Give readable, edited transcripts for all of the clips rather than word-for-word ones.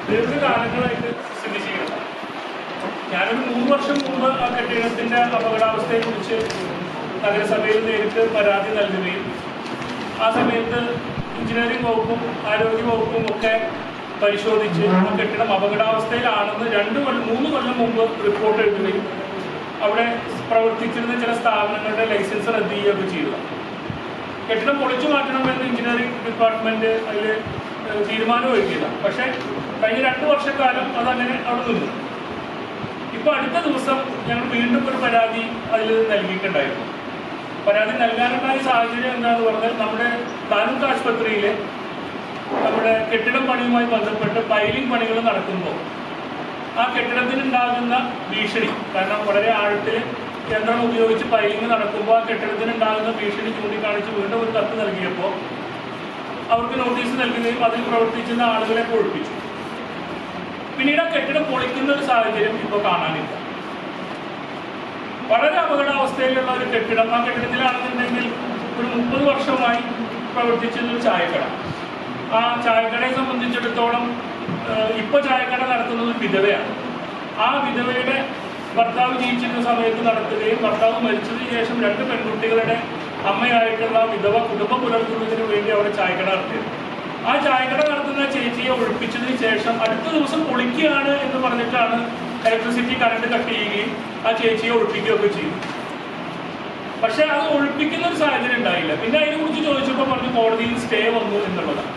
ദീർഘകാലങ്ങളായിട്ട് സ്ഥിതി ചെയ്യുന്നത്. ഞാനൊരു 3 വർഷം മുമ്പ് ആ കെട്ടിടത്തിന്റെ അപകടാവസ്ഥയെ കുറിച്ച് നഗരസഭയിൽ നേരിട്ട് പരാതി നൽകുകയും ആ സമയത്ത് എഞ്ചിനീയറിംഗ് വകുപ്പും ആരോഗ്യ വകുപ്പും ഒക്കെ പരിശോധിച്ച് ആ കെട്ടിടം അപകടാവസ്ഥയിലാണെന്ന് 3 കൊല്ലം മുമ്പ് റിപ്പോർട്ട് എഴുതുകയും അവിടെ പ്രവർത്തിച്ചിരുന്ന ചില സ്ഥാപനങ്ങളുടെ ലൈസൻസ് റദ്ദ് ചെയ്യുകയൊക്കെ ചെയ്തു. കെട്ടിടം പൊളിച്ചു മാറ്റണമെന്ന് എഞ്ചിനീയറിംഗ് ഡിപ്പാർട്ട്മെന്റ് അതിൽ തീരുമാനം എടുക്കില്ല. പക്ഷേ കഴിഞ്ഞ 2 വർഷക്കാലം അതങ്ങനെ അവിടെ നിന്നു. ഇപ്പോൾ അടുത്ത ദിവസം ഞങ്ങൾ വീണ്ടും ഒരു പരാതി അതിൽ നൽകിയിട്ടുണ്ടായിരുന്നു. പരാതി നൽകാനുണ്ടായ സാഹചര്യം എന്താണെന്ന് പറഞ്ഞാൽ നമ്മുടെ താലൂക്ക് ആശുപത്രിയിലെ നമ്മുടെ കെട്ടിടം പണിയുമായി ബന്ധപ്പെട്ട് പൈലിംഗ് പണികൾ നടക്കുമ്പോൾ ആ കെട്ടിടത്തിനുണ്ടാകുന്ന ഭീഷണി, കാരണം വളരെ ആഴത്തിൽ യന്ത്രം ഉപയോഗിച്ച് പൈലിംഗ് നടക്കുമ്പോൾ ആ കെട്ടിടത്തിനുണ്ടാകുന്ന ഭീഷണി ചൂണ്ടിക്കാണിച്ച് വീണ്ടും ഒരു കത്ത് നൽകിയപ്പോൾ അവർക്ക് നോട്ടീസ് നൽകുകയും അതിൽ പ്രവർത്തിക്കുന്ന ആളുകളെ ഒഴിപ്പിച്ചു. പിന്നീട് ആ കെട്ടിടം പൊളിക്കുന്ന ഒരു സാഹചര്യം ഇപ്പോൾ കാണാനില്ല. വളരെ അപകടാവസ്ഥയിലുള്ള ഒരു കെട്ടിടം. ആ കെട്ടിടത്തിലാണെന്നുണ്ടെങ്കിൽ ഒരു 30 വർഷമായി പ്രവർത്തിച്ചിരുന്നൊരു ചായക്കട. ആ ചായക്കടയെ സംബന്ധിച്ചിടത്തോളം ഇപ്പോൾ ചായക്കട നടത്തുന്നത് വിധവയാണ്. ആ വിധവയുടെ ഭർത്താവ് ജീവിച്ചിരുന്ന സമയത്ത് നടത്തുകയും ഭർത്താവ് മരിച്ചതിന് ശേഷം 2 പെൺകുട്ടികളുടെ അമ്മയായിട്ടുള്ള വിധവ കുടുംബം പുലർത്തുന്നതിന് വേണ്ടി അവിടെ ചായക്കട നടത്തിയത്. ആ ചായക്കട നടത്തുന്ന ചേച്ചിയെ ഒഴിപ്പിച്ചതിന് ശേഷം അടുത്ത ദിവസം പൊളിക്കുകയാണ് എന്ന് പറഞ്ഞിട്ടാണ് ഇലക്ട്രിസിറ്റി കറണ്ട് കട്ട് ചെയ്യുകയും ആ ചേച്ചിയെ ഒഴിപ്പിക്കുകയൊക്കെ ചെയ്തു. പക്ഷെ അത് ഒഴിപ്പിക്കുന്ന ഒരു സാഹചര്യം ഉണ്ടായില്ല. പിന്നെ അതിനെക്കുറിച്ച് ചോദിച്ചപ്പോൾ പറഞ്ഞു കോടതിയിൽ സ്റ്റേ വന്നു എന്നുള്ളതാണ്.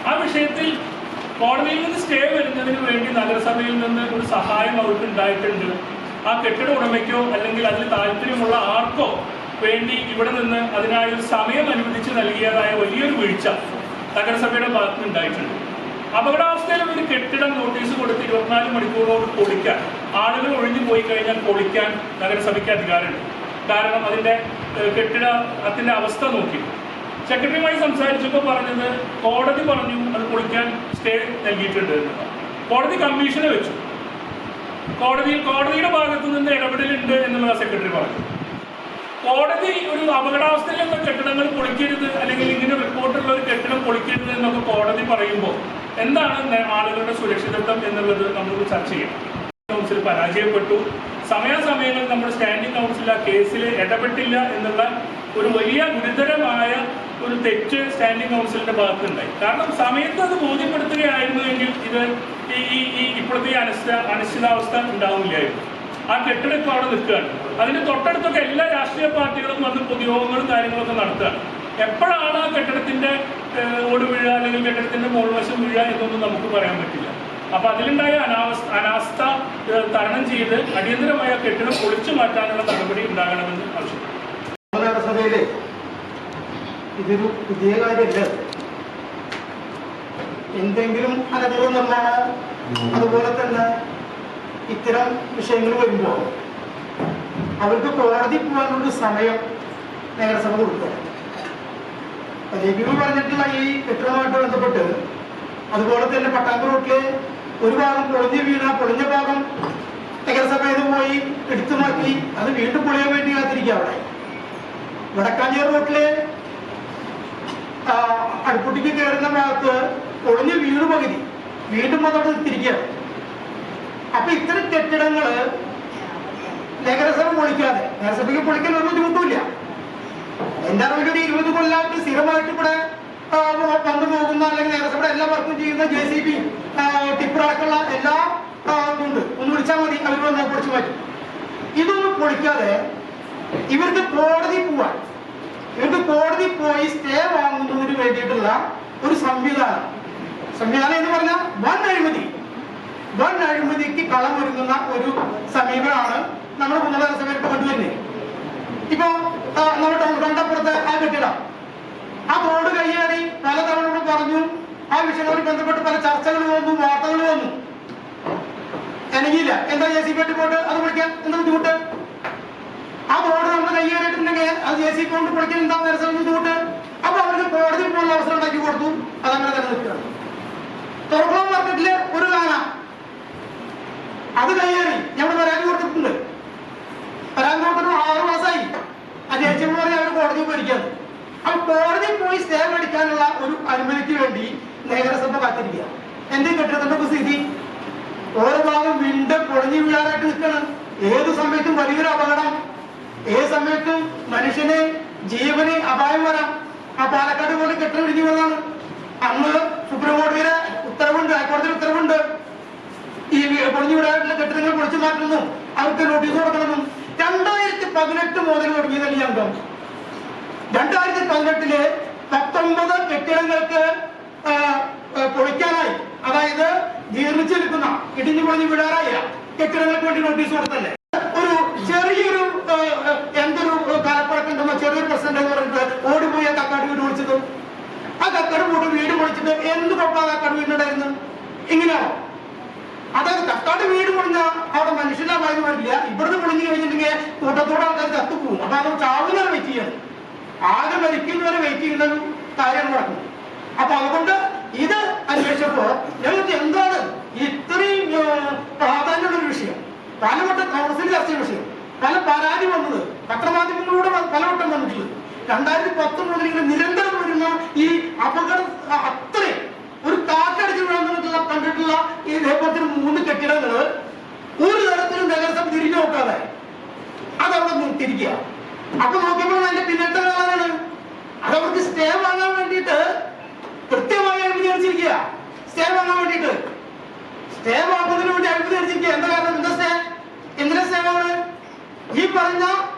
ആ വിഷയത്തിൽ കോടതിയിൽ നിന്ന് സ്റ്റേ വരുന്നതിന് വേണ്ടി നഗരസഭയിൽ നിന്ന് ഒരു സഹായം അവർക്ക് ഉണ്ടായിട്ടുണ്ട്. ആ കെട്ടിട ഉടമയ്ക്കോ അല്ലെങ്കിൽ അതിൽ താല്പര്യമുള്ള ആർക്കോ വേണ്ടി ഇവിടെ നിന്ന് അതിനായൊരു സമയം അനുവദിച്ച് നൽകിയതായ വലിയൊരു വീഴ്ച നഗരസഭയുടെ ഭാഗത്ത് ഉണ്ടായിട്ടുണ്ട്. അപകടാവസ്ഥയിലുള്ള ഒരു കെട്ടിടം നോട്ടീസ് കൊടുത്ത് 24 മണിക്കൂറോട് പൊളിക്കാൻ, ആളുകൾ ഒഴിഞ്ഞു പോയി കഴിഞ്ഞാൽ പൊളിക്കാൻ നഗരസഭയ്ക്ക് അധികാരമുണ്ട്. കാരണം അതിൻ്റെ അവസ്ഥ നോക്കി സെക്രട്ടറിയുമായി സംസാരിച്ചപ്പോൾ പറഞ്ഞത് കോടതി പറഞ്ഞു അത് പൊളിക്കാൻ സ്റ്റേ നൽകിയിട്ടുണ്ട് എന്നതാണ്. കോടതി കമ്മീഷനെ വെച്ചു. കോടതിയുടെ ഭാഗത്തു നിന്ന് ഇടപെടലുണ്ട് എന്നുള്ളതാണ് സെക്രട്ടറി പറഞ്ഞു. കോടതി ഒരു അപകടാവസ്ഥയിലുള്ള കെട്ടിടങ്ങൾ പൊളിക്കരുത് അല്ലെങ്കിൽ ഇങ്ങനെ റിപ്പോർട്ടുള്ള ഒരു കെട്ടിടം പൊളിക്കരുത് എന്നൊക്കെ കോടതി പറയുമ്പോൾ എന്താണ് ആളുകളുടെ സുരക്ഷിതത്വം എന്നുള്ളത് നമുക്ക് ചർച്ച ചെയ്യാം. കൗൺസിൽ പരാജയപ്പെട്ടു. സമയാസമയങ്ങളിൽ നമ്മുടെ സ്റ്റാൻഡിംഗ് കൗൺസിൽ ആ കേസിൽ ഇടപെട്ടില്ല എന്നുള്ള ഒരു വലിയ ഗുരുതരമായ ഒരു തെറ്റ് സ്റ്റാൻഡിംഗ് കൗൺസിലിന്റെ ഭാഗത്തുണ്ടായി. കാരണം സമയത്ത് അത് ബോധ്യപ്പെടുത്തുകയായിരുന്നുവെങ്കിൽ ഇത് ഇപ്പോഴത്തെ അനിശ്ചിതാവസ്ഥ ഉണ്ടാവില്ലായിരുന്നു. ആ കെട്ടിടം ഇപ്പോൾ അവിടെ നിൽക്കുകയാണ്. അതിന് തൊട്ടടുത്തൊക്കെ എല്ലാ രാഷ്ട്രീയ പാർട്ടികളും വന്ന് പൊതുയോഗങ്ങളും കാര്യങ്ങളൊക്കെ നടത്തുകയാണ്. എപ്പോഴാണ് ആ കെട്ടിടത്തിന്റെ ഓട് വീഴുക അല്ലെങ്കിൽ കെട്ടിടത്തിന്റെ മുകൾവശം വീഴുക എന്നൊന്നും നമുക്ക് പറയാൻ പറ്റില്ല. അപ്പൊ അതിലുണ്ടായ അനാസ്ഥ തരണം ചെയ്ത് അടിയന്തരമായ കെട്ടിടം പൊളിച്ചു മാറ്റാനുള്ള നടപടി ഉണ്ടാകണമെന്ന് ആവശ്യപ്പെട്ടു. നഗരസഭയിലെ ഇതൊരു പുതിയ കാര്യമല്ല. എന്തെങ്കിലും അനധികൃത നിർമ്മാണം അതുപോലെ തന്നെ ഇത്തരം വിഷയങ്ങൾ വരുമ്പോൾ അവർക്ക് കോടതി പോകാനുള്ള സമയം നഗരസഭ കൊടുക്കുക. രവി പറഞ്ഞിട്ടുള്ള ഈ കെട്ടിടവുമായിട്ട് ബന്ധപ്പെട്ട് അതുപോലെ തന്നെ പട്ടാമ്പി റോട്ടില് ഒരു ഭാഗം പൊളിഞ്ഞ ഭാഗം നഗരസഭയിൽ പോയി എടുത്തു മാറ്റി അത് വീണ്ടും പൊളിയാൻ വേണ്ടി കാത്തിരിക്കുക. അവിടെ വടക്കാഞ്ചേരി റോട്ടില് അടുപ്പുട്ടിക്ക് കയറുന്ന ഭാഗത്ത് പൊളിഞ്ഞ് വീട് പകുതി വീണ്ടും വന്നിട്ട് തിരിക്കുകയാണ്. അപ്പൊ ഇത്തരം കെട്ടിടങ്ങള് നഗരസഭ പൊളിക്കാതെ, നഗരസഭയ്ക്ക് പൊളിക്കാൻ ഒരു ബുദ്ധിമുട്ടില്ല. എന്റെ അറിവിലൊരു 20 കൊല്ലമായിട്ട് സ്ഥിരമായിട്ട് ഇവിടെ വന്നു പോകുന്ന അല്ലെങ്കിൽ നഗരസഭയുടെ എല്ലാ വർക്കും ചെയ്യുന്ന JCB ടിപ്പറടക്കമുള്ള എല്ലാ ഇതുണ്ട്. ഒന്ന് വിളിച്ചാൽ മതി, അവർ വന്ന് പൊളിച്ചു മാറ്റും. ഇതൊന്നും പൊളിക്കാതെ ഇവർക്ക് കോടതി പോയി സ്റ്റേ വാങ്ങുന്നതിന് വേണ്ടിയിട്ടുള്ള ഒരു സംവിധാനം എന്ന് പറഞ്ഞാൽ വൻ അഴിമതിക്ക് കളമൊരുങ്ങുന്ന ഒരു സമീപനമാണ് നമ്മുടെ കുന്നല നഗരസഭയിൽ ഇപ്പൊ കണ്ടുവരുന്നേ. ഇപ്പൊ നമ്മുടെ കണ്ടപ്പുറത്ത് ആ കെട്ടിടം, ആ ബോർഡ് കയ്യേറി പലതവണ പറഞ്ഞു. ആ വിഷയവുമായി ബന്ധപ്പെട്ട് പല ചർച്ചകൾ വന്നു, വാർത്തകൾ വന്നു. എനിക്കില്ല എന്താ JCB പോയിട്ട് അത് പൊളിക്കാൻ എന്താ ബുദ്ധിമുട്ട്? ആ ബോർഡ് നമ്മൾ കയ്യേറിയിട്ടുണ്ടെങ്കിൽ അത് JCB കൊണ്ട് പൊളിക്കാൻ എന്താ നഗരസഭ ബുദ്ധിമുട്ട്? അപ്പൊ അവർക്ക് കോടതിയിൽ പോലുള്ള അവസരം ഉണ്ടാക്കി കൊടുത്തു. അതങ്ങനെ തന്നെ നിൽക്കുകയാണ്. തുറക്കുളം മാർക്കറ്റില് ഒരു കാന അത് കയ്യേറി ഞങ്ങൾ പരാതി കൊടുത്തിട്ടുണ്ട്. പരാതി കൊടുത്തിട്ട് 6 മാസമായി. ആ JCB പറഞ്ഞ് അവർ കോടതിയിൽ പോയിരിക്കാണ്. അപ്പൊ കോടതിയിൽ പോയി സ്റ്റേ മേടിക്കാനുള്ള ഒരു അനുമതിക്ക് വേണ്ടി നഗരസഭ കാത്തിരിക്കുക. എന്റെ കെട്ടിടത്തിന്റെ സ്ഥിതി ഓരോ ഭാഗം വിണ്ട് പൊളിഞ്ഞു വീഴാനായിട്ട് നിൽക്കണം. ഏത് സമയത്തും വലിയൊരു അപകടം, ഏത് സമയത്തും മനുഷ്യന് ജീവന് അപായം വരാം. ആ പാലക്കാട് പോലെ കെട്ടിടം ഇടിഞ്ഞു വീണതാണ്. അന്ന് സുപ്രീം കോടതിയുടെ ഉത്തരവുണ്ട്, ഹൈക്കോടതിയുടെ ഉത്തരവുണ്ട്. ഈ പൊളിഞ്ഞു വീഴാനായിട്ടുള്ള കെട്ടിടങ്ങൾ പൊളിച്ചു മാറ്റുന്നു, അവർക്ക് നോട്ടീസ് കൊടുക്കണമെന്നും. 2018 മുതൽ തുടങ്ങിയതല്ല ഈ അംഗം. 2018 19 കെട്ടിടങ്ങൾക്ക് പൊളിക്കാനായി, അതായത് ജീർണിച്ചെടുക്കുന്ന ഇടിഞ്ഞു പൊളിഞ്ഞു വിടാറായ കെട്ടിടങ്ങൾക്ക് വേണ്ടി നോട്ടീസ് കൊടുത്തല്ലേ. ഒരു ചെറിയൊരു എന്തൊരു കാലപ്പഴക്കുണ്ടെന്നോ ചെറിയൊരു പ്രശ്നം എന്ന് പറഞ്ഞിട്ട് ഓടിപ്പോയി ആ കക്കാട് വീട് പൊളിച്ചത്. ആ കക്കാട് വീട് പൊളിച്ചിട്ട് എന്ത് കുഴപ്പം ആ കക്കാട് വീടുണ്ടായിരുന്നു? ഇങ്ങനെയാണോ? അതായത് കക്കാട് വീട് പൊളിഞ്ഞ അവിടെ മനുഷ്യനായി വരില്ല. ഇവിടുന്ന് പൊളിഞ്ഞു കഴിഞ്ഞിട്ടുണ്ടെങ്കിൽ കൂട്ടത്തോടെ ആൾക്കാർ ചത്തുപോകും. അപ്പൊ അത് ചാവുന്നവരെ വെയിറ്റ് ചെയ്യണം, ആകെ മരിക്കുന്നവരെ വെയിറ്റ് ചെയ്യുന്ന ഒരു കാര്യമാണ് നടക്കുന്നത്. അപ്പൊ അതുകൊണ്ട് ഇത് അന്വേഷിച്ചപ്പോ ഞങ്ങൾക്ക് എന്താണ് ഇത്രയും പ്രാധാന്യമുള്ള ഒരു വിഷയം, പലവട്ടം കൗൺസിൽ ചർച്ച ചെയ്ത വിഷയം, പല പരാതി വന്നത് പത്രമാധ്യമങ്ങളിലൂടെ പലവട്ടം വന്നിട്ടുള്ളത്. 2010 മുതൽ ഇങ്ങനെ നിരന്തരം വരുന്ന ഈ അപകടം അത്രയും ഒരു കാറ്റടിച്ച് വീഴുന്നിട്ടുള്ള കണ്ടിട്ടുള്ള ഈ ഇതേപോലത്തെ 3 കെട്ടിടങ്ങള് ഒരു തരത്തിലും നഗരസഭ തിരിഞ്ഞു നോക്കാതെ അതവിടെ തിരിക്കുക. അപ്പൊ നോക്കിയപ്പോൾ അതിന്റെ പിന്നത്തെ കാലാണ് അതവർക്ക് സ്റ്റേ വാങ്ങാൻ വേണ്ടിയിട്ട് കൃത്യമായി അനുമതി അടിച്ചിരിക്കുക. സ്റ്റേ വാങ്ങാൻ വേണ്ടിയിട്ട് സ്റ്റേ വാങ്ങുന്നതിന് വേണ്ടി അനുമതി അടിച്ചിരിക്കുക. എന്താ കാരണം? എന്താ സ്റ്റേ? എന്തിനാ സ്റ്റേ വാങ്ങുന്നത്? ഈ പറഞ്ഞ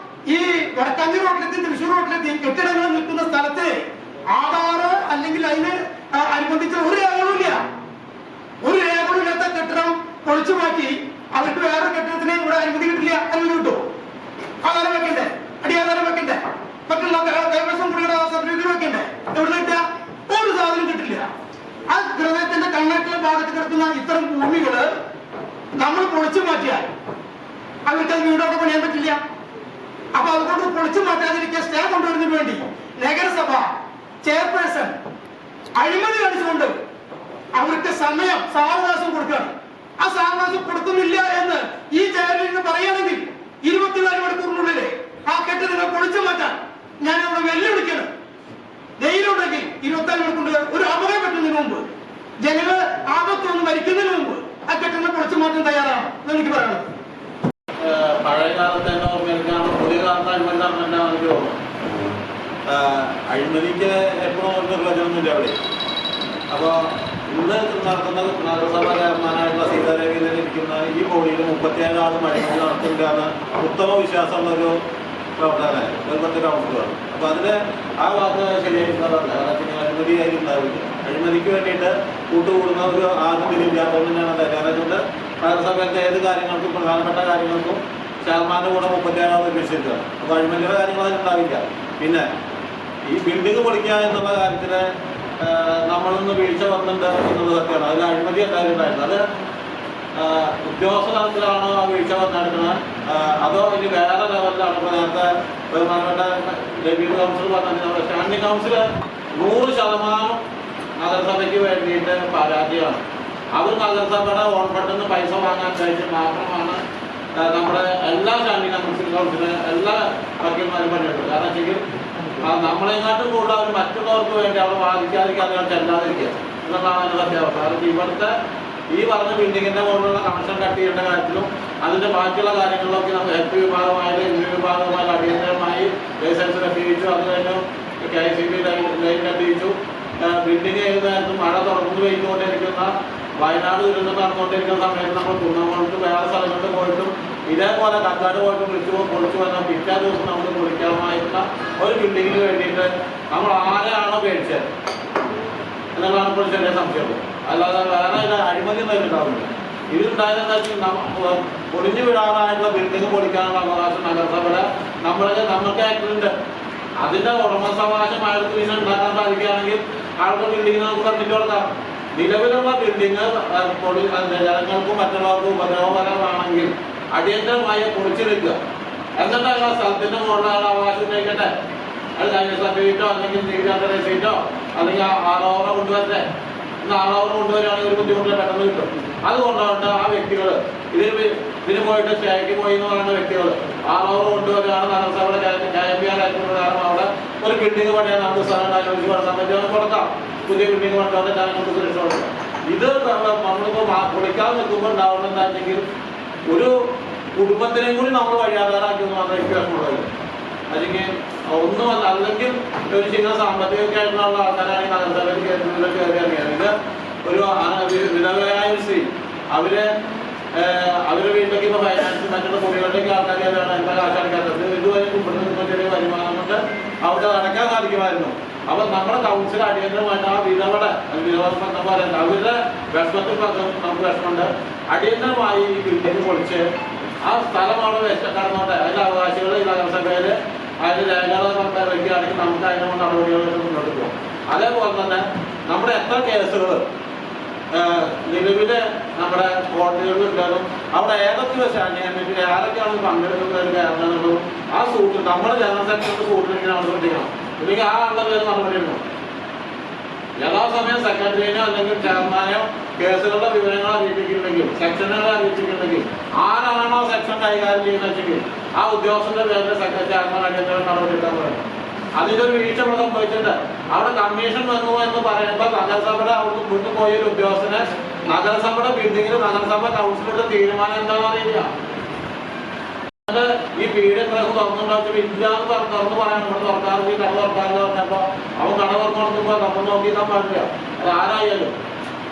ഈ വടക്കാഞ്ചേരി റോഡിലെത്തി തൃശ്ശൂർ റോഡിലെത്തി കെട്ടിടങ്ങൾ നിൽക്കുന്ന സ്ഥലത്ത് ആധാർ അല്ലെങ്കിൽ അതിന് അനുബന്ധിച്ച ഒരു രേഖകളും ഇല്ല. ഒരു രേഖകളും ഇല്ലാത്ത കെട്ടിടം പൊളിച്ചു മാറ്റി അവർക്ക് വേറെ കെട്ടിടത്തിന് ഇവിടെ അനുമതി കിട്ടില്ല. അനുമതി കിട്ടുമോ? ആധാരം വെക്കണ്ടേ? അടിയാധാരം വെക്കണ്ടേ? മറ്റുള്ള കൈവശം കുടിയുടെ സർട്ടിഫിക്കറ്റ് വെക്കണ്ടേ? എവിടെ കിട്ടുക? ഒരു സാധനം കിട്ടില്ല. ആ ഹൃദയത്തിന്റെ കണ്ണാട്ടിലെ ഭാഗത്ത് കിടക്കുന്ന ഇത്തരം ഭൂമികള് നമ്മൾ പൊളിച്ചു മാറ്റിയാൽ അവർക്ക് അത് വീടോടെ പണിയാൻ പറ്റില്ല. അപ്പൊ അതുകൊണ്ട് പൊളിച്ചു മാറ്റാതിരിക്കാൻ സ്റ്റേ കൊണ്ടുവരുന്നതിന് വേണ്ടി നഗരസഭ ചെയർപേഴ്സൺ അഴിമതി കാണിച്ചുകൊണ്ട് അവർക്ക് സാവകാശം കൊടുക്കുകയാണ്. ആ സാവകാശം കൊടുക്കുന്നില്ല എന്ന് ഈ ചെയറിൽ നിന്ന് പറയുകയാണെങ്കിൽ 24 മണിക്കൂറിനുള്ളിൽ ആ കെട്ടിടങ്ങൾ പൊളിച്ചു മാറ്റാൻ ഞാൻ അവിടെ വെല്ലുവിളിക്കണം. ധൈര്യമുണ്ടെങ്കിൽ 24 മണിക്കൂറിൽ ഒരു അപകടം പറ്റുന്നതിന് മുമ്പ്, ജനങ്ങൾ ആപത്തൊന്ന് മരിക്കുന്നതിന് മുമ്പ് ആ കെട്ടിടങ്ങൾ പൊളിച്ചു മാറ്റാൻ തയ്യാറാണ് എനിക്ക് പറയണത്. പഴയ കാലത്തെ ഓർമ്മയിലാണ്, പുതിയ കാലത്ത് അഴിമതി നടന്നിട്ടാണ് എനിക്ക് തോന്നുന്നത്. അഴിമതിക്ക് എപ്പോഴും ഒരു നിർവചനമൊന്നുമില്ല അവിടെ. അപ്പോൾ ഇന്ന് നടത്തുന്ന നഗരസഭ ചെയർമാനായിട്ടുള്ള സീതാരേഖയിൽ ഇരിക്കുന്ന ഈ ബോഡിയിൽ 37 ആളും അഴിമതി നടത്തുന്നതാണ് ഉത്തമ വിശ്വാസമുള്ളൊരു പ്രവർത്തകനായ ഒരു 10 കൗൺസിലറാണ്. അപ്പോൾ അതിന് ആ വാക്ക് ശരിയായിട്ടുള്ളതല്ല. കാരണം അഴിമതി ഉണ്ടാവില്ല. അഴിമതിക്ക് വേണ്ടിയിട്ട് കൂട്ടുകൂടുന്ന ഒരു ആദ്യം ഇല്ലാത്തത് തന്നെയാണ് അത്. കാരണം നഗരസഭയിലത്തെ ഏത് കാര്യങ്ങൾക്കും പ്രധാനപ്പെട്ട കാര്യങ്ങൾക്കും ചെയർമാൻ്റെ കൂടെ 37 ആൾ നിർദ്ദേശിച്ചതാണ്. അപ്പോൾ അഴിമതിയുടെ കാര്യങ്ങൾ അതിനുണ്ടാവില്ല. പിന്നെ ഈ ബിൽഡിംഗ് പൊളിക്കുക എന്നുള്ള കാര്യത്തിൽ നമ്മളൊന്ന് വീഴ്ച വന്നിട്ടുണ്ട് എന്നുള്ളത് സത്യമാണ്. അതിൽ അഴിമതി എന്തായാലും ഉണ്ടായിരുന്നു. അത് ഉദ്യോഗസ്ഥ തലത്തിലാണോ ആ വീഴ്ച വന്നെടുക്കുന്നത്, അതോ ഇനി വേറെ ലെവലിലാണ്? ഇപ്പോൾ നേരത്തെ ബഹുമാനപ്പെട്ട ഡെപ്യൂട്ടി കൗൺസിൽ പറഞ്ഞിട്ട് നമ്മുടെ സ്റ്റാൻഡിംഗ് കൗൺസിൽ 100% നഗരസഭയ്ക്ക് വേണ്ടിയിട്ട് പരാതിയാണ്. അവർ നഗരസഭയുടെ ഓൺ ഫണ്ടിൽ പൈസ വാങ്ങാൻ കഴിച്ച് മാത്രമാണ് നമ്മുടെ എല്ലാ സ്റ്റാൻഡിംഗ് കൗൺസിലും എല്ലാ വക്കീൽമാരും പണിയെടുക്കും. കാരണം വെച്ചെങ്കിൽ നമ്മളെങ്ങാട്ടും കൂടുതൽ അവർ മറ്റുള്ളവർക്ക് വേണ്ടി അവിടെ ബാധിക്കാതിരിക്കാതെ ചെല്ലാതിരിക്കുക എന്നുള്ളതാണ് അതിൻ്റെ സത്യാവസ്ഥ. കാരണം ഇവിടുത്തെ ഈ പറഞ്ഞ ബിൽഡിങ്ങിൻ്റെ മുകളിലുള്ള കണക്ഷൻ കട്ട് ചെയ്യേണ്ട കാര്യത്തിലും അതിൻ്റെ ബാക്കിയുള്ള കാര്യങ്ങളിലൊക്കെ നമ്മൾ ഹെൽത്ത് വിഭാഗമായാലും എം വിഭാഗമായാലും അടിയന്തരമായി ലൈസൻസ് കട്ടിയിച്ചു. അത് കഴിഞ്ഞു KICB ലൈൻ കട്ടിയിച്ചു. ബിൽഡിംഗ് ഏത് നേരത്തും മഴ തുറന്നു പെയ്തുകൊണ്ടിരിക്കുന്ന വയനാട് ദുരന്തം നടന്നുകൊണ്ടിരിക്കുന്ന സമയത്ത് നമ്മൾ കുന്നംകുളത്ത് വേറെ സ്ഥലങ്ങളിൽ പോയിട്ടും ഇതേപോലെ കക്കാട് പോയിട്ട് പൊളിച്ചു വന്നാൽ പിറ്റേ ദിവസം നമുക്ക് പൊളിക്കാമായിരുന്ന ഒരു ബിൽഡിങ്ങിന് വേണ്ടിയിട്ട് നമ്മൾ ആരെയാണോ പേടിച്ചത് എന്നുള്ളതാണ് ഇപ്പോൾ ചെറിയ സംശയം. അല്ലാതെ വേറെ അഴിമതി ഒന്നും ഉണ്ടാവില്ല. ഇതിലുണ്ടായതെന്ന് വെച്ചാൽ പൊളിഞ്ഞു വിടാറായിട്ടുള്ള ബിൽഡിംഗ് പൊളിക്കാനുള്ള അവകാശം നഗരസഭയുടെ നമുക്ക് ആക്ടുണ്ട്. അതിന്റെ ഉടമസ്ഥാവകാശം അയാൾക്ക് പിന്നെ ഉണ്ടാക്കാൻ സാധിക്കുകയാണെങ്കിൽ ആളുടെ ബിൽഡിംഗ് നമുക്ക് കണ്ടിട്ട് കൊടുക്കാം. നിലവിലുള്ള ബിൽഡിംഗ് ജനങ്ങൾക്കും മറ്റുള്ളവർക്കും ഉപദ്രവകരമാണെങ്കിൽ അടിയന്തരമായി പൊളിച്ചെടുക്കുക. എന്നിട്ട് അയാൾ ആ സ്ഥലത്തിന്റെ മുകളിലുള്ള അവകാശം ഉന്നയിക്കട്ടെ. അത് കഴിഞ്ഞ സർട്ടിഫിക്കറ്റോ അല്ലെങ്കിൽ ജീവിതാന്ത രസീറ്റോ അല്ലെങ്കിൽ ആളോവറ കൊണ്ടുവരട്ടെ. ഇന്ന് ആളോവറ കൊണ്ടുവരികയാണെങ്കിൽ ഒരു ബുദ്ധിമുട്ടില്ല, പെട്ടെന്ന് കിട്ടും. അതുകൊണ്ടുകൊണ്ട് ആ വ്യക്തികൾ ഇതിന് പോയിട്ട് സ്റ്റേക്ക് പോയി എന്ന് പറയുന്ന വ്യക്തികൾ ആളോവറ കൊണ്ടുവരികയാണ് നഗരസഭയുടെ പ്രകാരം അവിടെ ഒരു ബിൽഡിംഗ് പണിയാൻ നമുക്ക് സ്ഥലം അനുവദിച്ച് കൊടുക്കാൻ പറ്റും, കൊടുക്കാം. പുതിയ ബിൽഡിംഗ് പണിയാൻ ജനങ്ങൾക്ക് സുരക്ഷ കൊടുക്കാം. ഇത് നമ്മളിപ്പോൾ പൊളിക്കാൻ നിൽക്കുമ്പോൾ ഉണ്ടാവുന്നത് എന്താ വെച്ചെങ്കിൽ ഒരു കുടുംബത്തിനെയും കൂടി നമ്മൾ വഴിയാധാരാക്കിയെന്ന് മാത്രമേ എനിക്ക് വിഷമമുള്ളൂ. അല്ലെങ്കിൽ ഒന്നുമല്ല, അല്ലെങ്കിൽ ഒരു ചില സാമ്പത്തികമൊക്കെ ആയിട്ടുള്ള ആൾക്കാരാണെങ്കിൽ നഗരസഭയിൽ കയറി ഇറങ്ങിയത്. ഇത് ഒരു വിധവയായ ഒരു സ്ത്രീ അവരുടെ വീട്ടിലേക്ക് ഇപ്പോൾ ഫൈനാൻസ് മറ്റുള്ള കുടികളിലേക്ക് ആൾക്കാരെയാണ് എന്താ കാശടക്കാത്തത്. ഇതുവരെ കുടുംബത്തിന് ചെറിയ വരുമാനം കൊണ്ട് അവർക്ക് അടയ്ക്കാൻ സാധിക്കുമായിരുന്നു. അപ്പൊ നമ്മുടെ കൗൺസിൽ അടിയന്തരമായിട്ട് ആ വിധവ പറയുന്നത് അവരുടെ വിഷമത്തിൽ നമുക്ക് വിഷമമുണ്ട്. അടിയന്തരമായി ഈ ബിൽഡിംഗ് പൊളിച്ച് ആ സ്ഥലം അവിടെ കടന്നോട്ടെ. അതിന്റെ അവകാശികൾ ഈ നഗരസഭയിൽ അതിന്റെ രേഖകളൊക്കെ വയ്ക്കുകയാണെങ്കിൽ നമുക്ക് അതിനുള്ള നടപടികളൊക്കെ മുന്നോട്ട് പോകും. അതേപോലെ തന്നെ നമ്മുടെ എത്ര കേസുകൾ നിലവിലെ നമ്മുടെ കോടതികളിലുണ്ടാകും, അവിടെ ഏതൊക്കെ സ്റ്റാൻഡിംഗ് ആരൊക്കെയാണ് പങ്കെടുക്കുന്നതിന് കാരണം എന്നുള്ളതും ആ സൂട്ട് നമ്മുടെ ജനറൽ സെക്രട്ടറി സൂട്ടിലിങ്ങനെ നടപടിക്കണം. ഇല്ലെങ്കിൽ ആ ആളുടെ പേര് നടപടി എടുക്കണം. യഥാസമയം സെക്രട്ടറിയോ അല്ലെങ്കിൽ ചെയർമാനോ കേസുകളുടെ വിവരങ്ങൾ അറിയിച്ചിട്ടുണ്ടെങ്കിൽ സെക്ഷനുകൾ അറിയിച്ചിട്ടുണ്ടെങ്കിൽ ആരാണോ സെക്ഷൻ കൈകാര്യം ചെയ്യുന്ന വെച്ചെങ്കിൽ ആ ഉദ്യോഗസ്ഥന്റെ പേരിൽ ചെയർമാൻ അടിയന്തര നടപടി എടുക്കാൻ പറയണം. അതിലൊരു വീഴ്ച ഇവിടെ സംഭവിച്ചിട്ടുണ്ട്. അവിടെ കമ്മീഷൻ വന്നു എന്ന് പറയുമ്പോൾ നഗരസഭയുടെ അവിടെ കൊണ്ടുപോയ ഒരു ഉദ്യോഗസ്ഥനെ നഗരസഭയുടെ ബിൽഡിങ്ങിൽ നഗരസഭ കൗൺസിലറുടെ തീരുമാനം എന്താണെന്ന് അറിയില്ല. ഈ വീട് തുറന്നുണ്ടാക്കി ഇല്ലാന്ന് തുറന്നു പറയാൻ നമ്മൾ തുറക്കാറ് കട തുറക്കാറ് പറഞ്ഞപ്പോ അവൻ കട തുറന്നു കൊടുക്കുമ്പോ നമ്മൾ നോക്കിക്കാൻ പാടില്ല. അത് ആരായാലും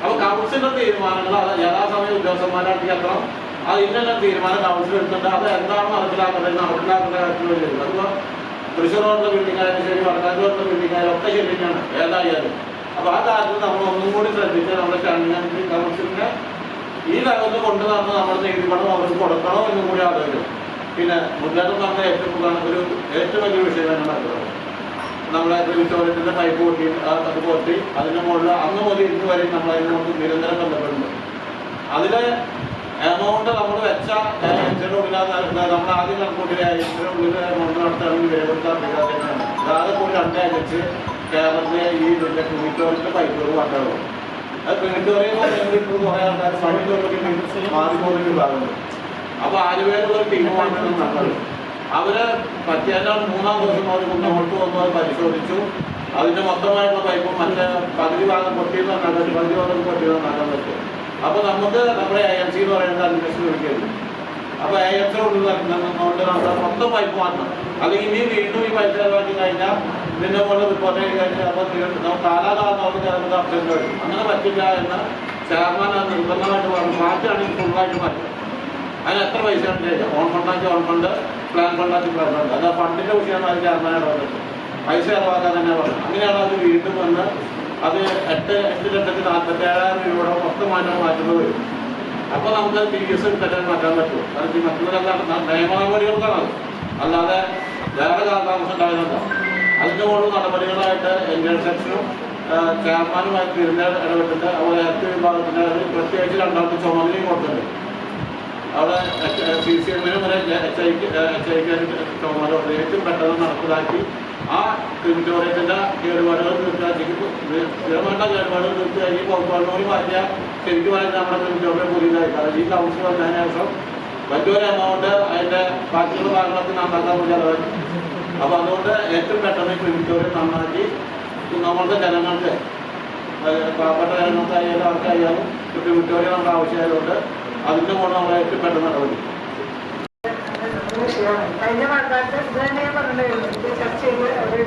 അപ്പൊ കൗൺസിലിന്റെ തീരുമാനങ്ങൾ അത് യഥാസമയം ഉദ്യോഗസ്ഥന്മാരാക്കി എത്തണം. അത് ഇന്ന തീരുമാനം കൗൺസിൽ എടുത്തിട്ടുണ്ട്. അത് എന്താണെന്ന് നടപ്പിലാക്കേണ്ടത് നടപ്പിലാക്കേണ്ട കാര്യത്തിൽ വരും. അതിപ്പോ തൃശ്ശൂർ റോഡിലെ ബിൽഡിംഗായാലും ശരി, വടക്കാഞ്ചേരി റോഡിലെ ബിൽഡിംഗായാലും ഒക്കെ ശരിയാണ് ഏതായാലും. അപ്പൊ ആ കാര്യത്തിൽ നമ്മൾ ഒന്നും കൂടി ശ്രദ്ധിച്ച് നമ്മുടെ സ്റ്റാൻഡിംഗ് കൗൺസിലിനെ ഈ ലെവലിൽ കൊണ്ടു നടന്ന് നമ്മുടെ നീതിപഠനം അവർക്ക് കൊടുക്കണോ എന്നും കൂടി ആലോചിക്കും. പിന്നെ മുന്നേറ്റം പറഞ്ഞ ഏറ്റവും വലിയ വിഷയമാണ് നടക്കുന്നത്. നമ്മളെ വിക്ടോറിയത്തിന്റെ പൈപ്പ് പൊട്ടി അത് പൊട്ടി അതിന്റെ മുകളിൽ അന്ന് മുതൽ ഇന്ന് വരെ നമ്മൾ അതിനെ നമുക്ക് നിരന്തരം ബന്ധപ്പെടുന്നുണ്ട്. അതിലെ എമൗണ്ട് നമ്മൾ വെച്ച ഏജൻസിയുടെ ഉള്ളിൽ നമ്മൾ ആദ്യം കണക്കൂട്ടിയ ഏജൻസിയുടെ ഉള്ളിൽ എമൗണ്ട് നടത്തുകയാണെങ്കിൽ വിലകൊടുക്കാൻ അതായത് കൂടി 2 ഏജൻസി കേരളത്തിലെ ഈ ഇതിന്റെ വിക്ടോറിയന്റെ പൈപ്പുകൾ കൊണ്ടുള്ളൂ. അത് വിക്ടോറിയ കുറെ ആൾക്കാർ മാറിപ്പോകുന്ന വിഭാഗമുണ്ട്. അപ്പൊ ആലുവയിലുള്ള ഒരു ടീമാണ് നല്ലത്. അവര് പറ്റിയാൽ 3-ാം ദിവസം അവർ മുന്നോട്ട് വന്ന് പരിശോധിച്ചു. അതിന്റെ മൊത്തമായിട്ടുള്ള പൈപ്പും മറ്റേ പകുതി ഭാഗം പൊട്ടിയെന്ന് പകുതി ഭാഗം പൊട്ടിയെന്ന് നടക്കാൻ പറ്റും. അപ്പൊ നമുക്ക് നമ്മുടെ AMC എന്ന് പറയുന്നത് അന്വേഷണം വിളിക്കരുത്. അപ്പൊ AMC കൊണ്ട് നമ്മുടെ മൊത്തം പൈപ്പ് മാറ്റണം. അല്ലെങ്കിൽ ഇനി വീണ്ടും ഈ പൈപ്പ് ചെലവാക്കി കഴിഞ്ഞാൽ ഇതിന്റെ പോലെ റിപ്പോർട്ട് ചെയ്ത് കഴിഞ്ഞാൽ അപ്പൊ കാലാകാലം നമുക്ക് ചിലപ്പോൾ അപ്ഡേറ്റ് വരും. അങ്ങനെ പറ്റില്ല എന്ന് ചെയർമാൻ നിർബന്ധമായിട്ട് പറഞ്ഞു. മാറ്റാണെങ്കിൽ ഫുള്ളായിട്ട് മാറ്റും. അതിന് എത്ര പൈസ ചെയ്യാം? ഓൺ ഫണ്ടാക്കി ഓൺ ഫണ്ട്, പ്ലാൻ ഫണ്ടാക്കി പ്ലാൻ ഫണ്ട്. അത് ഫണ്ടിന്റെ വിഷയമാണ് അത് ചെയർമാനെ പറഞ്ഞത്. പൈസ ചെലവാക്കാൻ തന്നെ പറഞ്ഞു. അങ്ങനെയാണ് അത് വീണ്ടും വന്ന് അത് 8,47,000 രൂപയുടെ മൊത്തമായിട്ട് മാറ്റുന്നത് വരും. അപ്പോൾ നമുക്ക് TDS തെറ്റാൻ മാറ്റാൻ പറ്റുമോ? കാരണം മറ്റുള്ള നിയമനടപടികൾക്കാണ് അത്, അല്ലാതെ വേറെ കാലതാമസം ഉണ്ടാകുന്നില്ല. അതിൻ്റെ മുകളിൽ നടപടികളായിട്ട് എൻജിനീയർ സെക്ഷനും ചെയർമാനുമായി ഇടപെട്ടിട്ട് അതുപോലെ ഹെൽത്ത് വിഭാഗത്തിൻ്റെ പ്രത്യേകിച്ച് 2ാമത്തെ ചുമതലയും കൊടുത്തിട്ടുണ്ട്. അവിടെ CCMനും വരെ HIK ചുമതല ഏറ്റവും പെട്ടെന്ന് നടപ്പിലാക്കി ആ ക്രിമിറ്റോറിയത്തിന്റെ കേടുപാടുകൾ സ്ഥിരമായിട്ടുള്ള കേടുപാടുകൾ നിർത്തിയാക്കി പുറത്തുകൂടി മാറ്റിയാൽ ശരിക്കും പറഞ്ഞാൽ നമ്മുടെ ക്രിമിറ്റോറിയം പുതിയതായി. കാരണം ഈ കൗൺസിൽ വന്നതിന് ശേഷം വലിയൊരു എമൗണ്ട് അതിന്റെ ബാക്കിയുള്ള ഭാഗങ്ങളൊക്കെ നന്നാക്കാൻ വേണ്ടി ചെലവാക്കി. അപ്പൊ അതുകൊണ്ട് ഏറ്റവും പെട്ടെന്ന് ക്രിമിറ്റോറിയം നന്നാക്കി നമ്മളുടെ ജനങ്ങൾക്ക് പാവപ്പെട്ട ജനങ്ങൾക്കായാലും ആർക്കായാലും ക്രിമിറ്റോറിയം നമ്മുടെ ആവശ്യമായതുകൊണ്ട് അതിന്റെ മുകളിൽ നമ്മൾ ഏറ്റവും പെട്ടെന്ന് നടപടി. കഴിഞ്ഞ വാർത്താക്കാലത്ത് ഇത് തന്നെ ഞാൻ പറഞ്ഞിട്ടുണ്ടായിരുന്നു. ഇത് ചർച്ച ചെയ്ത് അവർ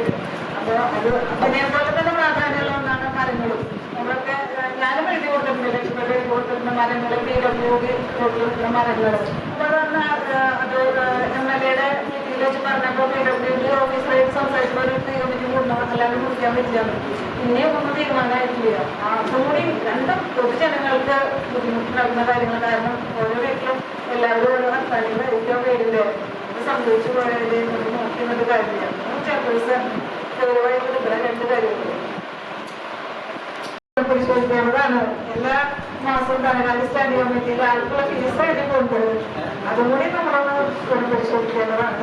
അപ്പോൾ അത് അതിനേപോലെ തന്നെ പ്രാധാന്യമുള്ള ഒന്നാണ് മരങ്ങളും. നമ്മളൊക്കെ ഞാനും എഴുതി കൊടുത്തിട്ടുണ്ട്, ലക്ഷ്മി എഴുതി കൊടുത്തിരുന്ന മരങ്ങൾ, PWD കൊടുത്തിരുന്ന മരങ്ങൾ. അപ്പോൾ അതൊന്ന് അത് MLA യുടെ മീറ്റിംഗിൽ വെച്ച് പറഞ്ഞപ്പോൾ PWD ഓഫീസറായിട്ട് സംസാരിച്ചപ്പോൾ ഒരു യൂണിറ്റ് കൂടണം, അല്ലാതെ വിശ്വസിക്കാൻ പറ്റില്ല. പിന്നെയും ഒന്നും തീരുമാനമായിട്ടില്ല. അതുകൂടി രണ്ടും പൊതുജനങ്ങൾക്ക് ബുദ്ധിമുട്ടുണ്ടാക്കുന്ന കാര്യങ്ങൾ. കാരണം ഓരോ വീട്ടിലും എല്ലാവരും ഓരോ കാര്യങ്ങൾ ഏറ്റവും പേരില് സംഭവിച്ചു പോയതിൽ നോക്കുന്നത് കാര്യമില്ല. ചെയർപേഴ്സൺ ദയവായിട്ട് ഇവിടെ രണ്ട് കാര്യങ്ങൾ പരിശോധിക്കേണ്ടതാണ്. എല്ലാ മാസവും ധനകാര്യ സ്റ്റാൻഡിംഗ് കമ്മിറ്റിയിൽ ആൾക്കുള്ള ഫീസ് എഴുതി കൊണ്ടുപോകും. അതും കൂടി നമ്മളൊന്ന് പരിശോധിക്കേണ്ടതാണ്.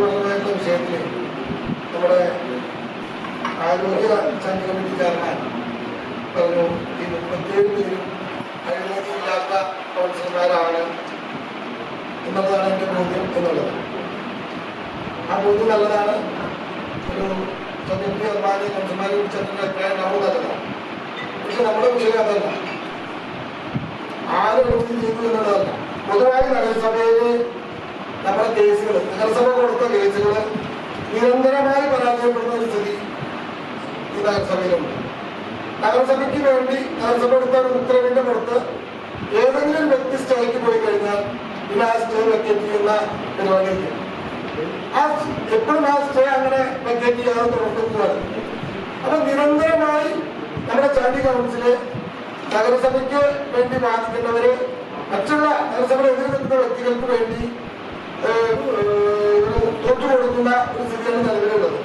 പറഞ്ഞതും വിഷയത്തിൽ നമ്മുടെ ആരോഗ്യ സ്റ്റാൻഡിംഗ് കമ്മിറ്റി ചെയർമാൻ പറഞ്ഞു, ഈ 37 പേരും അഴിമതിയില്ലാത്ത കൗൺസിലർമാരാണ് എന്നുള്ളതാണ് എൻ്റെ ബോധ്യം എന്നുള്ളത്. ആ ബോധ്യം നല്ലതാണ്. ഒരു കമ്മിറ്റി ചെയർമാനെ കൗൺസിലർമാരെ കുറിച്ചതിൻ്റെ അഭിപ്രായം നമ്മൾ നല്ലതാണ്. പക്ഷെ നമ്മുടെ വിഷയം അതല്ല. ആരും അഴിമതി ചെയ്തു എന്നുള്ളതല്ല. പൊതുവായി നഗരസഭയില് നമ്മുടെ കേസുകൾ, നഗരസഭ കൊടുത്ത കേസുകൾ നിരന്തരമായി പരാജയപ്പെടുന്ന ഒരു സ്ഥിതി ഈ നഗരസഭയിലുണ്ട്. നഗരസഭയ്ക്ക് വേണ്ടി നഗരസഭ എടുത്ത ഒരു ഉത്തരവിന്റെ പുറത്ത് ഏതെങ്കിലും വ്യക്തി സ്റ്റേക്ക് പോയി കഴിഞ്ഞാൽ പിന്നെ ആ സ്റ്റേ വെക്കേറ്റ് ചെയ്യുന്ന പരിപാടിയില്ല. എപ്പോഴും ആ സ്റ്റേ അങ്ങനെ വെക്കേറ്റ് ചെയ്യാതെ തുടർന്നുപോവാണ്. അപ്പൊ നിരന്തരമായി നമ്മുടെ സ്റ്റാൻഡിംഗ് കൗൺസില് നഗരസഭയ്ക്ക് വേണ്ടി വാദിക്കുന്നവര് മറ്റുള്ള നഗരസഭയുടെ എതിരെ നിൽക്കുന്ന വ്യക്തികൾക്ക് വേണ്ടി തോറ്റു കൊടുക്കുന്ന ഒരു സ്ഥിതിയാണ് നിലവിലുള്ളത്.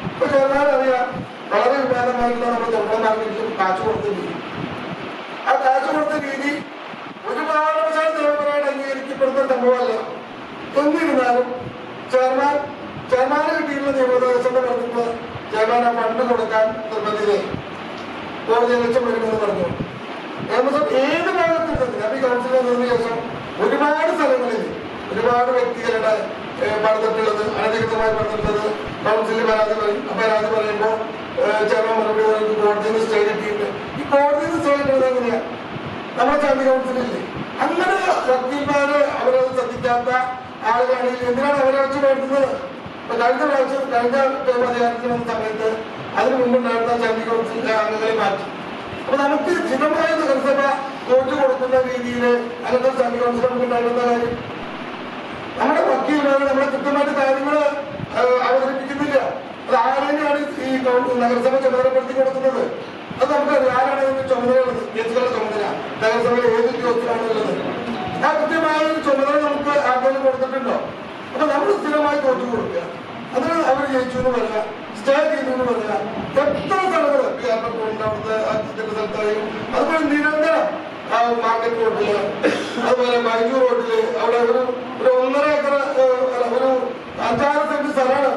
ഇപ്പൊ ചെറുതാൻ അറിയാം, വളരെ വിവാദമായിട്ടുള്ള നമ്മുടെ തൊഴിൽ മാർക്കറ്റിലും കാശ് കൊടുത്ത രീതി. ആ കാശ് കൊടുത്ത രീതി ഒരുപാട് നിയമപരമായിട്ട് അംഗീകരിക്കപ്പെടുന്ന സംഭവമല്ല. എന്നിരുന്നാലും ചെയർമാന് കിട്ടിയിട്ടുള്ള നിയമോപദേശത്തെ പറഞ്ഞിട്ട് ചെയർമാൻ ആ ഫണ്ട് കൊടുക്കാൻ നിർബന്ധിതയായി. കോടതി ലക്ഷം വരുമെന്ന് പറഞ്ഞു. നിയമസഭ ഏത് ഭാഗത്തുണ്ടെങ്കിൽ അപ്പൊ ഈ കൗൺസിൽ വന്നതിന് ശേഷം ഒരുപാട് സ്ഥലങ്ങളിൽ ഒരുപാട് വ്യക്തികളുടെ പണിതിട്ടുള്ളത്, അനധികൃതമായി പണിതിട്ടുള്ളത് കൗൺസിലിൽ പരാതി പറയുമ്പോൾ ചെയർമാൻ മറുപടി പറയുന്നത് കോടതിയിൽ നിന്ന് സ്റ്റേ കിട്ടിയിട്ടുണ്ട്. ഈ കോടതിയിൽ നിന്ന് സ്റ്റേ കിട്ടുന്നത് എങ്ങനെയാ? നമ്മുടെ സ്റ്റാൻഡിംഗ് കൗൺസിലില്ലേ? അങ്ങനെ വക്കീൽമാര് അവരത് ശ്രദ്ധിക്കാത്ത ആളുകളാണെങ്കിൽ എന്തിനാണ് അവരെ വെച്ച് വരുന്നത്? കഴിഞ്ഞ പ്രാവശ്യം കഴിഞ്ഞ അധികാരത്തിൽ വന്ന സമയത്ത് അതിന് മുമ്പുണ്ടായിരുന്ന സ്റ്റാൻഡിംഗ് കൗൺസിലിന്റെ അംഗങ്ങളെ മാറ്റി. അപ്പൊ നമുക്ക് സ്ഥിരമായ നഗരസഭ തോറ്റു കൊടുക്കുന്ന രീതിയിൽ അങ്ങനത്തെ സ്റ്റാൻഡിംഗ് കൗൺസിൽ നമുക്ക് ഉണ്ടായിരുന്ന കാര്യം നമ്മുടെ വക്കീൽമാർ നമ്മളെ കൃത്യമായിട്ട് കാര്യങ്ങൾ അവതരിപ്പിക്കുന്നില്ല. അത് ആരെയാണ് ഈ നഗരസഭ ചുമതലപ്പെടുത്തി കൊടുക്കുന്നത്? അത് നമുക്കറിയാം ആരാണ് ഇതിന്റെ ചുമതലയുള്ളത്. കേസുകളുടെ ചുമതല നഗരസഭയിൽ ഏത് ഉദ്യോഗസ്ഥരാണ് ഉള്ളത്? ആ കൃത്യമായ ഒരു ചുമതല നമുക്ക് ആർക്കെങ്കിലും കൊടുത്തിട്ടുണ്ടോ? അപ്പൊ നമ്മൾ സ്ഥിരമായി തോറ്റു കൊടുക്കുക. അതിന് അവർ ജയിച്ചു എന്ന് പറയുക, സ്റ്റേ ചെയ്തു എന്ന് പറയുക. എത്ര സ്ഥലങ്ങൾ അവിടുത്തെ സ്ഥലത്തായും അതുപോലെ നിരന്തരം മാർക്കറ്റ് റോഡില്, അതുപോലെ മൈസൂർ റോഡില് അവിടെ ഒരു 1.5 ഏക്കർ ഒരു 5-6 സെന്റ് സ്ഥലമാണ്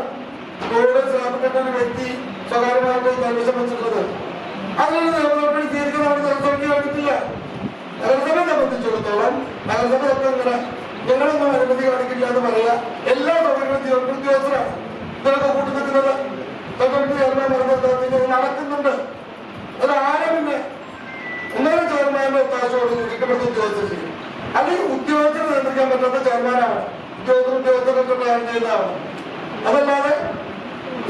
റോഡ് സ്ലാബിട്ട ഒരു വ്യക്തി സ്വകാര്യമായിട്ട് കൈവശം വെച്ചിട്ടുള്ളത്. അതിനുള്ള നിയമനടപടി സ്വീകരിക്കാൻ അവിടെ നഗരസഭയ്ക്ക് കഴിഞ്ഞിട്ടില്ല. നഗരസഭയെ സംബന്ധിച്ചിടത്തോളം നഗരസഭ ഒക്കെ ഇങ്ങനെ ഞങ്ങളൊന്നും അനുമതി കാണിക്കില്ല എന്ന് പറയാ. എല്ലാ സൗകര്യങ്ങളും ഉദ്യോഗസ്ഥരാണ് ഇതൊക്കെ കൂട്ടി നിൽക്കുന്നത്. തൊഴിൽ ചെയർമാൻ പറഞ്ഞത് നടക്കുന്നുണ്ട്. അത് ആരെ പിന്നെ ഒന്നേരം ചെയർമാന്റെ ഒത്താശയോട് കുറ്റപ്പെടുത്ത ഉദ്യോഗസ്ഥർ ചെയ്യും. അല്ലെങ്കിൽ ഉദ്യോഗസ്ഥരെ നിയന്ത്രിക്കാൻ പറ്റാത്ത ചെയർമാനാണ് ഉദ്യോഗസ്ഥരൊക്കെ പ്ലാൻ ചെയ്യുന്നതാണ്. അതല്ലാതെ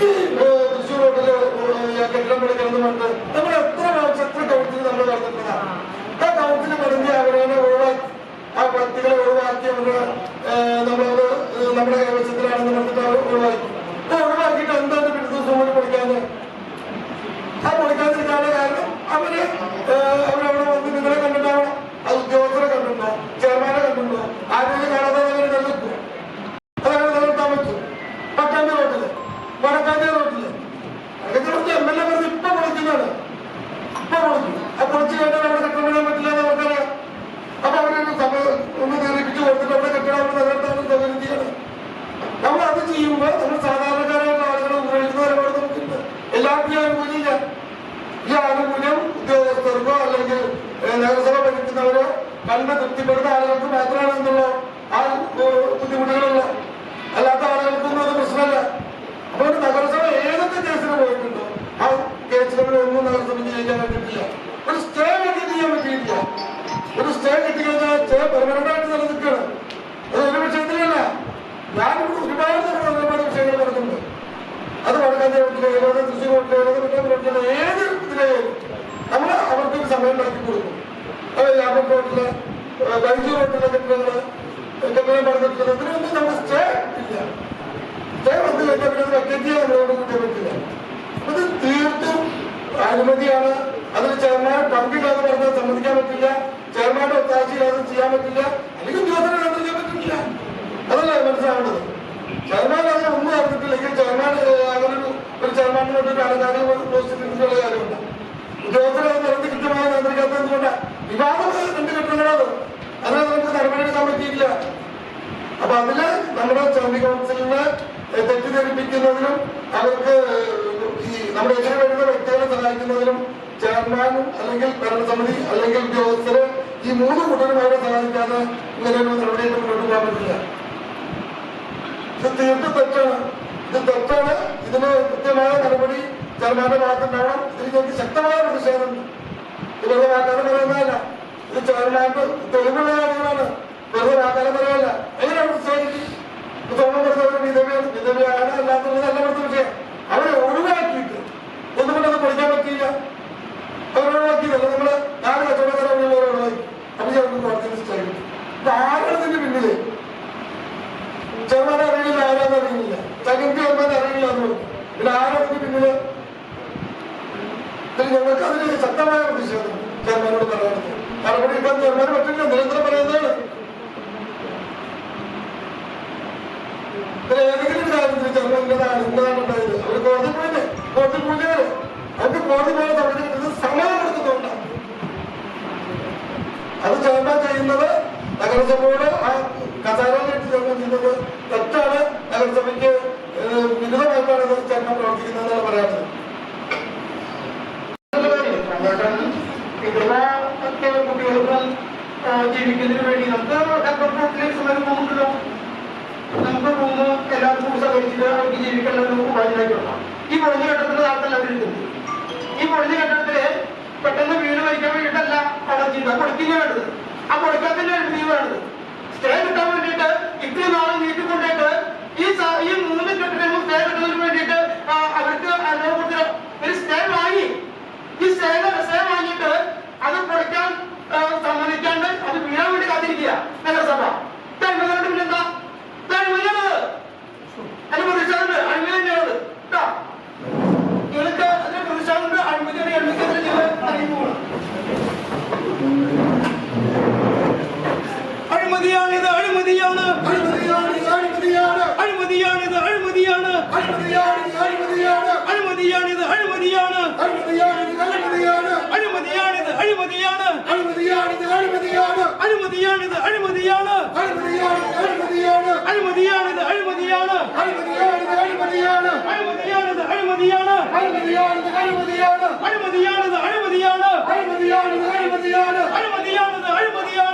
ഈ തൃശ്ശൂർ റോഡില് കെട്ടിടം പിടിക്കണമെന്ന് പറഞ്ഞിട്ട് നമ്മൾ എത്ര കൗൺസിൽ നമ്മൾ നടന്നിട്ടുള്ളതാണ്. ആ കൗൺസിൽ പറഞ്ഞ് അവരെ ഒഴിവാക്കി, ആ വ്യക്തികളെ ഒഴിവാക്കി നമ്മളത് നമ്മുടെ കൈവശത്തിലാണെന്ന് പറഞ്ഞിട്ട് അവർ ഒഴിവാക്കി. ഒഴിവാക്കിയിട്ട് എന്താണ് പിറ്റേ ദിവസം കൂടി പഠിക്കാതെ ആ പൊളിക്കാതിരിക്കാനുള്ള കാരണം അവരവിടെ വന്ന് നിങ്ങളെ കണ്ടിട്ടാവണം. അത് ഉദ്യോഗസ്ഥരെ കണ്ടിട്ടുണ്ടോ, ചെയർമാനെ കണ്ടിട്ടുണ്ടോ? ആരോഗ്യം കാണാതെ അങ്ങനെ നിലനിൽക്കും. അതങ്ങനെ നിലനിർത്താൻ പറ്റും. പട്ടാമ്പി റോഡില്, വടക്കാഞ്ചേരി റോഡില് MLA പറഞ്ഞ് ഇപ്പൊ പൊളിക്കുന്നതാണ്. ഇപ്പൊ പൊളിക്കും. ആ പൊളിച്ചു കഴിഞ്ഞാൽ അവിടെ കെട്ടിടം വിടാൻ പറ്റില്ല എന്ന് അവർക്കറിയാം. അപ്പൊ അവരൊരു ഒന്ന് നിയന്ത്രിപ്പിച്ചു കൊടുത്തിട്ട് അവിടെ കെട്ടിടം അവിടെ നിലനിർത്താനും സൗകര്യം ചെയ്യണം. നമ്മൾ അത് ചെയ്യുമ്പോൾ നമ്മൾ സാധാരണക്കാരായിട്ടുള്ള ആളുകളെ ഉപയോഗിക്കുന്ന ഒരുപാട് നമുക്കുണ്ട്. എല്ലാവർക്കും ആനുകൂല്യമില്ല. ഈ ആനുകൂല്യം ഉദ്യോഗസ്ഥർക്കോ അല്ലെങ്കിൽ നഗരസഭ ഭരിക്കുന്നവരോ കണ്ട് തൃപ്തിപ്പെടുന്ന ആളുകൾക്ക് മാത്രമാണ് എന്നുള്ള ആ ബുദ്ധിമുട്ടുകളുള്ള. അല്ലാത്ത ആളുകൾക്കൊന്നും അത് പ്രശ്നമല്ല. അപ്പോൾ ഒരു നഗരസഭ ഏതൊക്കെ കേസിന് പോയിട്ടുണ്ടോ ആ കേസുകളിലൊന്നും നഗരസഭയ്ക്ക് ജയിക്കാൻ പറ്റിയിട്ടില്ല. ഒരു സ്റ്റേ വെക്കാൻ ചെയ്യാൻ പറ്റിയിട്ടില്ല. ഒരു സ്റ്റേ കിട്ടിക്കഴിഞ്ഞാൽ സ്റ്റേ പെർമനന്റായിട്ട് നിലനിൽക്കുകയാണ്. അത് ഒരു വിഷയത്തിലല്ല. ഞാനിവിടെ ഒരുപാട് വിഷയങ്ങൾ നടക്കുന്നുണ്ട്. അത് വടക്കാഞ്ചേരി റോട്ടിലെ തൃശ്ശൂർ റോട്ടിലെ ഏത് ഇതിലെയും നമ്മൾ അവർക്കൊരു സമയം ഉണ്ടാക്കി കൊടുക്കും. വ്യാപക റോട്ടില് ബൈജു റോഡിലെ കെട്ടിടങ്ങൾ പറഞ്ഞിട്ടുള്ളതിനൊന്നും നമ്മുടെ സ്റ്റേ ഇല്ല. സ്റ്റേ വന്നു കഴിഞ്ഞാൽ പിന്നെ വെക്കേറ്റ് ചെയ്യാൻ നമ്മളോട് കൂട്ടിയാൽ പറ്റില്ല. അത് തീർത്തും അഴിമതിയാണ്. അതിൽ ചെയർമാൻ പങ്കില്ലാതെ പറഞ്ഞാൽ സമ്മതിക്കാൻ പറ്റില്ല, ചെയർമാന്റെ ഒത്താശയില്ലാതെ ചെയ്യാൻ പറ്റില്ല, അല്ലെങ്കിൽ ഉദ്യോഗസ്ഥരെ നിയന്ത്രിക്കാൻ പറ്റില്ല. അതല്ലേ മനസ്സിലാവേണ്ടത്. ചെയർമാൻ അതിനെ ഒന്നും അറിഞ്ഞിട്ടില്ലെങ്കിൽ ചെയർമാൻ അങ്ങനെ ഒരു ചെയർമാനിന് വേണ്ടിയിട്ട് അലങ്കാരം പോസ്റ്റ് തിരിച്ചുള്ള കാര്യമുണ്ട്. ഉദ്യോഗസ്ഥരെ അത് നിരത്തി കൃത്യമായി നിയന്ത്രിക്കാത്തത് എന്തുകൊണ്ടാണ്? വിവാദമായ 2 കെട്ടിടങ്ങളാണ്. അതിനെ നമുക്ക് നടപടിയെടുക്കാൻ പറ്റിയില്ല. അപ്പൊ അതില് നമ്മുടെ സ്റ്റാൻഡിംഗ് കൗൺസിലിനെ തെറ്റിദ്ധരിപ്പിക്കുന്നതിനും അവർക്ക് ഈ നമ്മുടെ എതിരെ വരുന്ന വ്യക്തികളെ സഹായിക്കുന്നതിനും ചെയർമാനും അല്ലെങ്കിൽ ഭരണസമിതി അല്ലെങ്കിൽ ഉദ്യോഗസ്ഥര് ഈ 3 കൂട്ടരും അവരെ സഹായിക്കാതെ ഇങ്ങനെയൊരു നടപടിയായിട്ട് മുന്നോട്ട് പോകാൻ പറ്റില്ല. ഇത് തീർത്തും തെറ്റാണ്. ഇത് തെറ്റാണ്. ഇതിന് കൃത്യമായ നടപടി ചെയർമാന്റെ ഭാഗത്തുണ്ടാവണം. ഇതിൽ ഞങ്ങൾക്ക് ശക്തമായ പ്രതിഷേധമുണ്ട്. ഇവരുടെ വാക്കാലം പറയുന്നതല്ല, ഇത് ചെയർമാന്റെ തെളിവുള്ള കാര്യങ്ങളാണ്. വെറുതെ വാക്കാലം പറയല്ല. എങ്ങനെയാണ് പ്രതിഷേധിക്കും? തോന്നുന്നത് വിധവയാണ് അല്ലാത്തുള്ളതല്ല ഇവിടുത്തെ വിഷയം. അവരെ ഒഴിവാക്കിയിട്ട് എന്തുകൊണ്ടത് പഠിക്കാൻ പറ്റിയില്ല? അവരൊഴിവാക്കിയതല്ല. നമ്മള് 4 കച്ചവടക്കാരെ ഒഴിവാക്കി. അപ്പൊ ഞങ്ങൾക്ക് പ്രവർത്തിച്ച് ഇത് ആരാണ് ഇതിന്റെ പിന്നില്? ചെറുമാനെ അറിയില്ല, ആരാന്ന് അറിയുന്നില്ല, ചകിന്റെ ചെറുമാനെ അറിയില്ല എന്ന് പറഞ്ഞു. പിന്നെ ആരാണ് ഇതിന്റെ പിന്നില്? ഞങ്ങൾക്ക് അതിന് ശക്തമായ പ്രതിഷേധം ചെറുമാനോട് പറയാനുണ്ട്. നടപടി എടുക്കാൻ ചെറുമാന് പറ്റില്ല. നിരന്തരം പറയുന്നതാണ്. ഏതെങ്കിലും കാര്യത്തിൽ ചെറുപ്പം ഇന്നതാണ് ഉണ്ടായത്. അവര് കോടതി പോയില്ലേ? കോടതി പോയില്ലേ? അവർക്ക് കോടതി പോലെ സമയത്ത് സമയം കൊടുക്കുന്നുണ്ടാണ്. അത് ചെറുപ്പം ചെയ്യുന്നത് നഗരസഭയോട് ആ കസാരയിലിട്ട് ചെറുപ്പം ചെയ്യുന്നത് തെറ്റാണ്. നഗരസഭയ്ക്ക് വിരുദ്ധമായിട്ടാണ് ചെറുപ്പം പ്രവർത്തിക്കുന്നതെന്നാണ് പറയാനുള്ളത്. കുട്ടികൾക്കും ജീവിക്കുന്നതിന് വേണ്ടി നമുക്കുണ്ടല്ലോ. നമുക്ക് റൂമ് എല്ലാവർക്കും കൂടി സഹകരിച്ചിട്ട് അവർക്ക് ജീവിക്കേണ്ട ഉപാധികളൊക്കെ. ഈ പൊളിഞ്ഞ കെട്ടിടത്തിന്റെ താഴത്തല്ല അവരിക്കുന്നത്. ഈ പൊളിഞ്ഞ കെട്ടിടത്തില് പെട്ടെന്ന് വീട് വരിക്കാൻ വേണ്ടിയിട്ടല്ല അവിടെ ചെയ്യുക, പൊളിക്കുക വേണ്ടത്. ആ പൊളിക്കാത്തതിന്റെ അഴിമതി വേണ്ടത്. സ്റ്റേ കിട്ടാൻ വേണ്ടിയിട്ട് ഇത്രയും നാളെ നീട്ടിക്കൊണ്ടിട്ട് ഈ 3 കെട്ടിടങ്ങളും സ്റ്റേ കിട്ടുന്നതിന് വേണ്ടിയിട്ട് അവർക്ക് അനുഭവപ്പെടുത്തി ഒരു സ്റ്റേ വാങ്ങി. ഈ സ്റ്റേ വാങ്ങിയിട്ട് അത് പൊളിക്കാൻ സമ്മതിക്കാണ്ട് അത് വീഴാൻ വേണ്ടി കാത്തിരിക്കുക നഗരസഭ. പിന്നെന്താ അഴിമതിയാണത്? അതിന് പ്രതിഷേധമുണ്ട്. അഴിമതി തന്നെയാണത് കേട്ടോ. നിങ്ങൾക്ക് അതിന് പ്രതിഷേധമുണ്ട്. അഴിമതിയാണ്. അഴിമതിക്കെതിരെ നിങ്ങൾ അറിയുമ്പോൾ അഴിമതിയാണിത്, അഴിമതിയാണ്, അഴിമതിയാണിത്, അഴിമതിയാണ്, അഴിമതിയാണിത്, അഴിമതിയാണ്, അഴിമതിയാണിത്, അഴിമതിയാണ്, അഴിമതിയാണിത്, അഴിമതിയാണ്, അഴിമതിയാണിത്, അഴിമതിയാണ്, അഴിമതിയാണിത്, അഴിമതിയാണ്, അഴിമതിയാണിത്, അഴിമതിയാണ്, അഴിമതിയാണിത്, അഴിമതിയാണ്, അഴിമതിയാണിത്, അഴിമതിയാണ്, അഴിമതിയാണിത്, അഴിമതിയാണ്, അഴിമതിയാണിത്, അഴിമതിയാണ്, അഴിമതിയാണിത്, അഴിമതിയാണ്, അഴിമതിയാണിത്, അഴിമതിയാണ്, അഴിമതിയാണിത്, അഴിമതിയാണ്, അഴിമതിയാണിത്, അഴിമതിയാണ്, അഴിമതിയാണിത്, അഴിമതിയാണ്, അഴിമതിയാണിത്, അഴിമതിയാണ്.